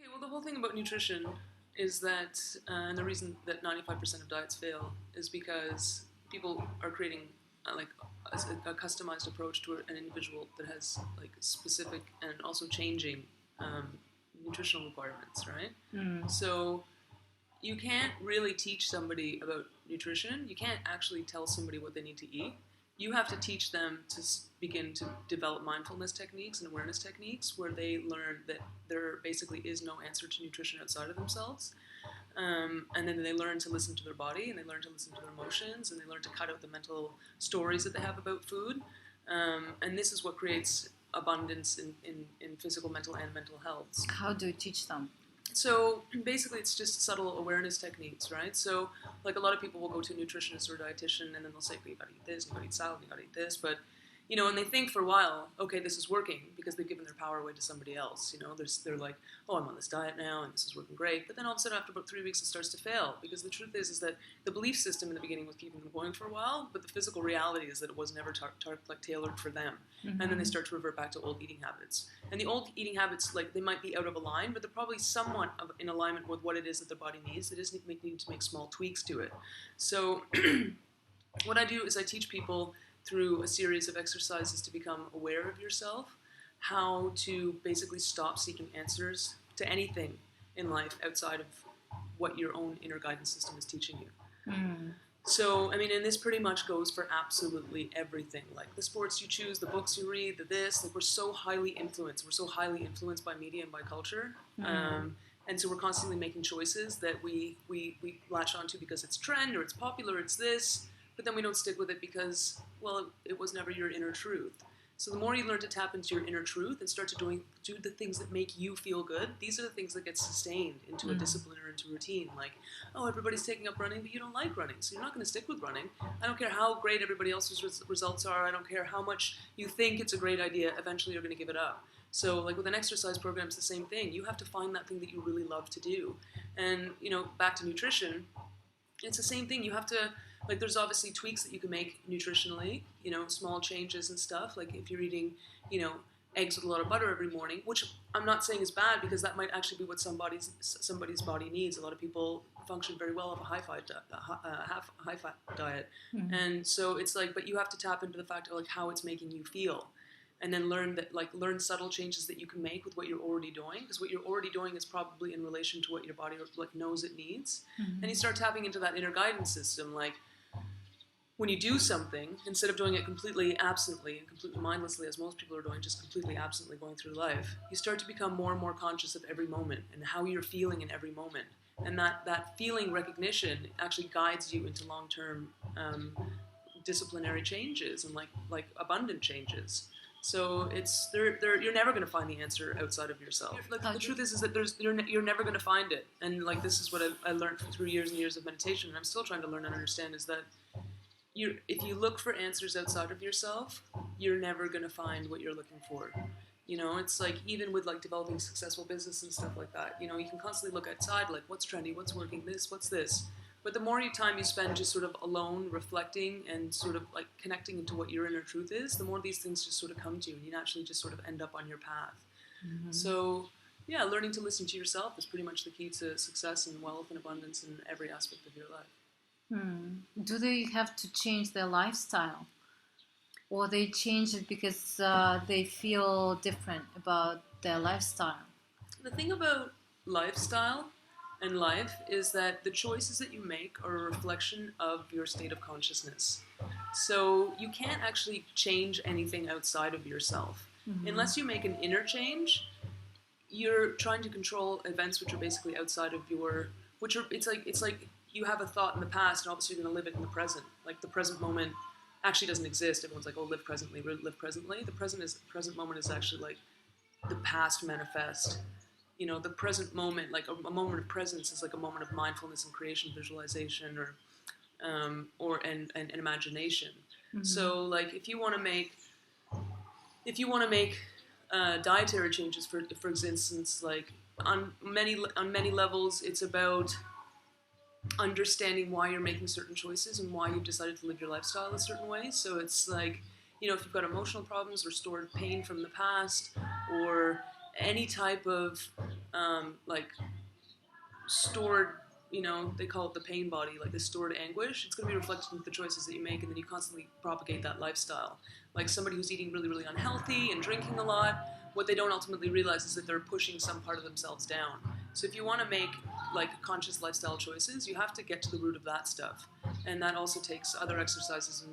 Okay, well, the whole thing about nutrition is that, and the reason that 95% of diets fail is because people are creating like a customized approach to an individual that has like specific and also changing um, nutritional requirements, right? Mm. So you can't really teach somebody about nutrition. You can't actually tell somebody what they need to eat. You have to teach them to begin to develop mindfulness techniques and awareness techniques where they learn that there basically is no answer to nutrition outside of themselves. And then they learn to listen to their body, and they learn to listen to their emotions, and they learn to cut out the mental stories that they have about food. And this is what creates abundance in physical, mental, and mental health. How do you teach them? So basically, it's just subtle awareness techniques, right? So, like a lot of people will go to a nutritionist or a dietitian, and then they'll say, "You got to eat this, you got to eat salad, you got to eat this," but and they think for a while, okay, this is working because they've given their power away to somebody else. They're like, "Oh, I'm on this diet now, and this is working great." But then all of a sudden, after about 3 weeks, it starts to fail because the truth is that the belief system in the beginning was keeping them going for a while, but the physical reality is that it was never tailored for them. Mm-hmm. And then they start to revert back to old eating habits. And the old eating habits, like they might be out of line, but they're probably somewhat in alignment with what it is that their body needs. They just need to make small tweaks to it. So what I do is I teach people through a series of exercises to become aware of yourself, how to basically stop seeking answers to anything in life outside of what your own inner guidance system is teaching you. Mm. So, and this pretty much goes for absolutely everything. Like the sports you choose, the books you read, we're so highly influenced. We're so highly influenced by media and by culture. And so we're constantly making choices that we latch onto because it's trend or it's popular, it's this, but then we don't stick with it because, well, it was never your inner truth. So the more you learn to tap into your inner truth and start to do the things that make you feel good, these are the things that get sustained into a discipline or into a routine. Like, oh, everybody's taking up running, but you don't like running, so you're not going to stick with running. I don't care how great everybody else's results are. I don't care how much you think it's a great idea. Eventually, you're going to give it up. So, like with an exercise program, it's the same thing. You have to find that thing that you really love to do. And, back to nutrition, it's the same thing. You have to, like, there's obviously tweaks that you can make nutritionally, small changes and stuff. Like if you're eating, eggs with a lot of butter every morning, which I'm not saying is bad because that might actually be what somebody's body needs. A lot of people function very well off a high-fat diet. Mm-hmm. And so it's like, but you have to tap into the fact of like how it's making you feel. And then learn subtle changes that you can make with what you're already doing, because what you're already doing is probably in relation to what your body like knows it needs. Mm-hmm. And you start tapping into that inner guidance system. Like when you do something, instead of doing it completely absently and completely mindlessly, as most people are doing, just completely absently going through life, you start to become more and more conscious of every moment and how you're feeling in every moment. And that feeling recognition actually guides you into long-term disciplinary changes and like abundant changes. So you're never going to find the answer outside of yourself. Like the truth is that you're never going to find it. And like this is what I learned through years and years of meditation, and I'm still trying to learn and understand, is that if you look for answers outside of yourself, you're never going to find what you're looking for. It's like even with like developing successful business and stuff like that. You can constantly look outside, like what's trendy, what's working, what's this. But the more time you spend just sort of alone, reflecting and sort of like connecting into what your inner truth is, the more these things just sort of come to you and you naturally just sort of end up on your path. Mm-hmm. So, yeah, learning to listen to yourself is pretty much the key to success and wealth and abundance in every aspect of your life. Do they have to change their lifestyle? Or they change it because they feel different about their lifestyle? The thing about lifestyle and life is that the choices that you make are a reflection of your state of consciousness. So you can't actually change anything outside of yourself. Mm-hmm. Unless you make an inner change, you're trying to control events which are basically outside of it's like you have a thought in the past and obviously you're going to live it in the present. Like the present moment actually doesn't exist. Everyone's like, oh, live presently, live presently. The present moment is actually like the past manifest. The present moment, like a moment of presence, is like a moment of mindfulness and creation, visualization, or imagination. Mm-hmm. So, like, if you want to make dietary changes, for instance, like on many levels, it's about understanding why you're making certain choices and why you've decided to live your lifestyle a certain way. So it's like, if you've got emotional problems or stored pain from the past or any type of like stored, they call it the pain body, like the stored anguish, it's going to be reflected in the choices that you make, and then you constantly propagate that lifestyle. Like somebody who's eating really, really unhealthy and drinking a lot, what they don't ultimately realize is that they're pushing some part of themselves down. So if you want to make like conscious lifestyle choices, you have to get to the root of that stuff. And that also takes other exercises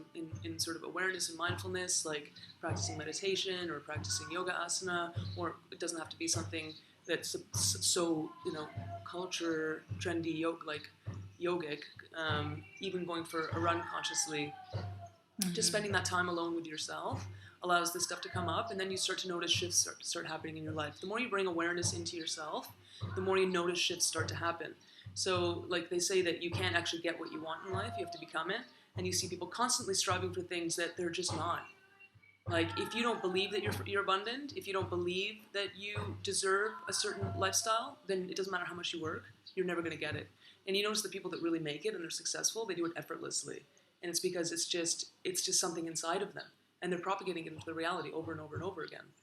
in sort of awareness and mindfulness, like practicing meditation or practicing yoga asana, or it doesn't have to be something that's so culture trendy like yogic. Even going for a run consciously, just spending that time alone with yourself allows this stuff to come up, and then you start to notice shifts start happening in your life. The more you bring awareness into yourself, the more you notice shifts start to happen. So like they say that you can't actually get what you want in life, you have to become it. And you see people constantly striving for things that they're just not. Like, if you don't believe that you're abundant, if you don't believe that you deserve a certain lifestyle, then it doesn't matter how much you work, you're never going to get it. And you notice the people that really make it and they're successful, they do it effortlessly. And it's because it's just something inside of them. And they're propagating it into the reality over and over and over again.